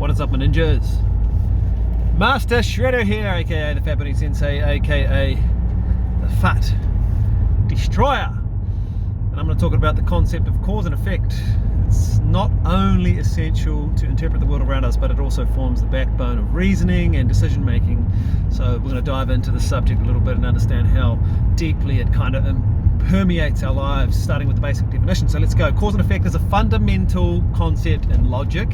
What is up, my ninjas? Master Shredder here, aka the Fat Burning Sensei, aka the Fat Destroyer. And I'm going to talk about the concept of cause and effect. It's not only essential to interpret the world around us, but it also forms the backbone of reasoning and decision making. So we're going to dive into the subject a little bit and understand how deeply it kind of permeates our lives, starting with the basic definition. So let's go. Cause and effect is a fundamental concept in logic,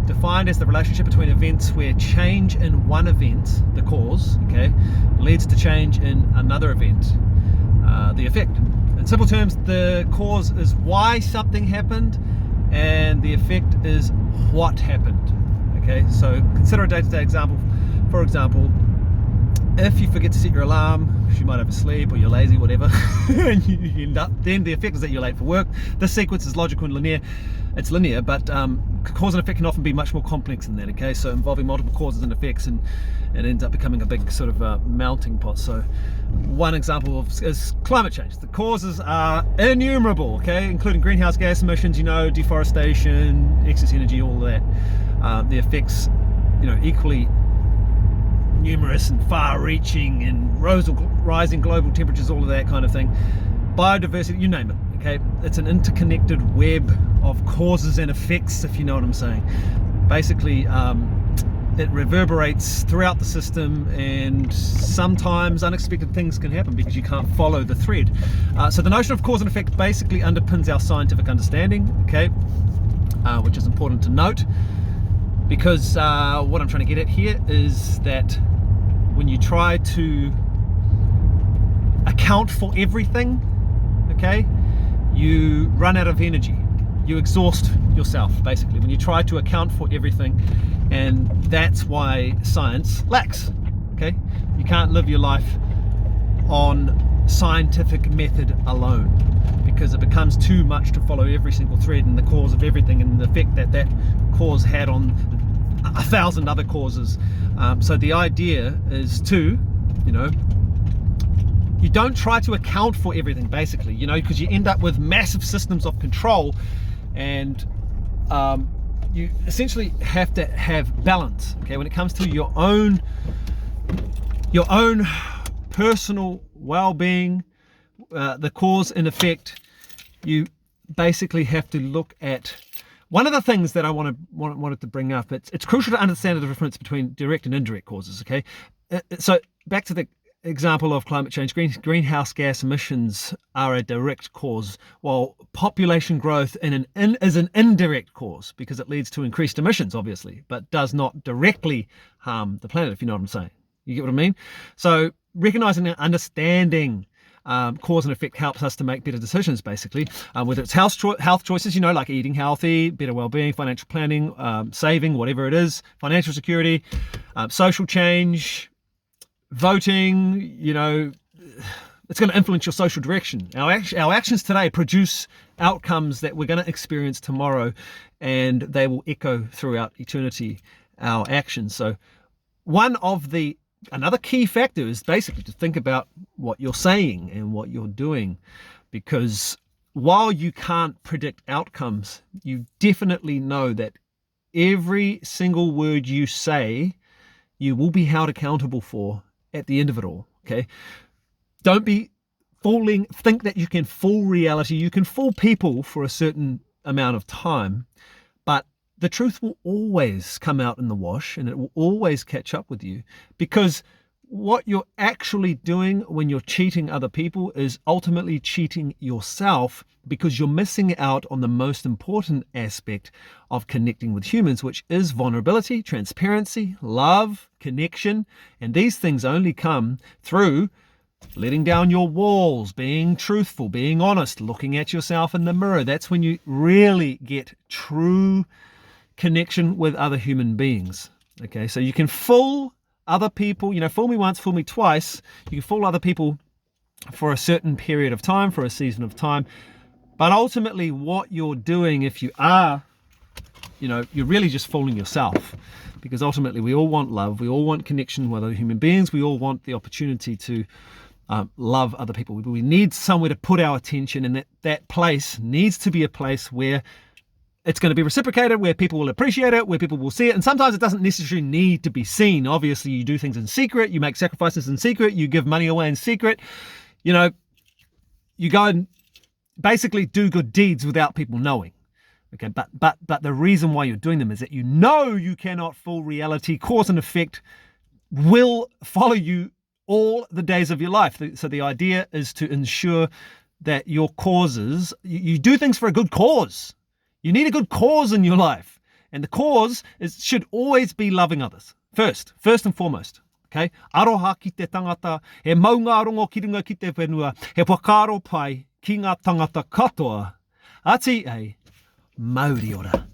defined as the relationship between events where change in one event, the cause, okay, leads to change in another event, the effect. In simple terms, the cause is why something happened, and the effect is what happened. Okay, so consider a day-to-day example. For example, if you forget to set your alarm, you might oversleep or you're lazy, whatever, and you end up, then the effect is that you're late for work. This sequence is logical and linear. It's linear, but cause and effect can often be much more complex than that, okay? So involving multiple causes and effects, and it ends up becoming a big sort of melting pot. So one example is climate change. The causes are innumerable, okay? Including greenhouse gas emissions, deforestation, excess energy, all of that. The effects, equally numerous and far-reaching, and rising global temperatures, all of that kind of thing. Biodiversity, you name it, okay? It's an interconnected web of causes and effects, if you know what I'm saying. Basically, it reverberates throughout the system, and sometimes unexpected things can happen because you can't follow the thread. So the notion of cause and effect basically underpins our scientific understanding, okay? Which is important to note, because what I'm trying to get at here is that when you try to account for everything, okay, you run out of energy. You exhaust yourself, basically, when you try to account for everything. And that's why science lacks, okay? You can't live your life on scientific method alone, because it becomes too much to follow every single thread and the cause of everything and the effect that that cause had on 1,000 other causes. So the idea is to, you don't try to account for everything, basically, because you end up with massive systems of control, and you essentially have to have balance, okay, when it comes to your own personal well-being. The cause and effect, you basically have to look at. One of the things that I wanted to bring up, it's crucial to understand the difference between direct and indirect causes, okay? So back to the example of climate change, greenhouse gas emissions are a direct cause, while population growth is an indirect cause, because it leads to increased emissions, obviously, but does not directly harm the planet, if you know what I'm saying. You get what I mean? So recognizing and understanding cause and effect helps us to make better decisions, basically, whether it's health choices, like eating healthy, better well-being, financial planning, saving, whatever it is, financial security, social change, voting. It's going to influence your social direction. Our actions today produce outcomes that we're going to experience tomorrow, and they will echo throughout eternity, our actions. So another key factor is basically to think about what you're saying and what you're doing, because while you can't predict outcomes, you definitely know that every single word you say, you will be held accountable for at the end of it all, okay? Don't think that you can fool reality. You can fool people for a certain amount of time, but the truth will always come out in the wash, and it will always catch up with you, because what you're actually doing when you're cheating other people is ultimately cheating yourself, because you're missing out on the most important aspect of connecting with humans, which is vulnerability, transparency, love, connection. And these things only come through letting down your walls, being truthful, being honest, looking at yourself in the mirror. That's when you really get true connection with other human beings. Okay, so you can fool other people, fool me once, fool me twice. You can fool other people for a certain period of time, for a season of time. But ultimately what you're doing, if you are, you're really just fooling yourself, because ultimately we all want love. We all want connection with other human beings. We all want the opportunity to love other people. We need somewhere to put our attention, and that place needs to be a place where it's going to be reciprocated, where people will appreciate it, where people will see it. And sometimes it doesn't necessarily need to be seen. Obviously, you do things in secret, you make sacrifices in secret, you give money away in secret. You know, you go and basically do good deeds without people knowing. Okay, but the reason why you're doing them is that you know you cannot fool reality. Cause and effect will follow you all the days of your life. So the idea is to ensure that your causes, you do things for a good cause. You need a good cause in your life. And the cause should always be loving others. First and foremost. Okay? Aroha ki te tangata, he maunga rongo ki runga ki te whenua, he whakaro pai ki ngā tangata katoa. Ati e, Mauri ora.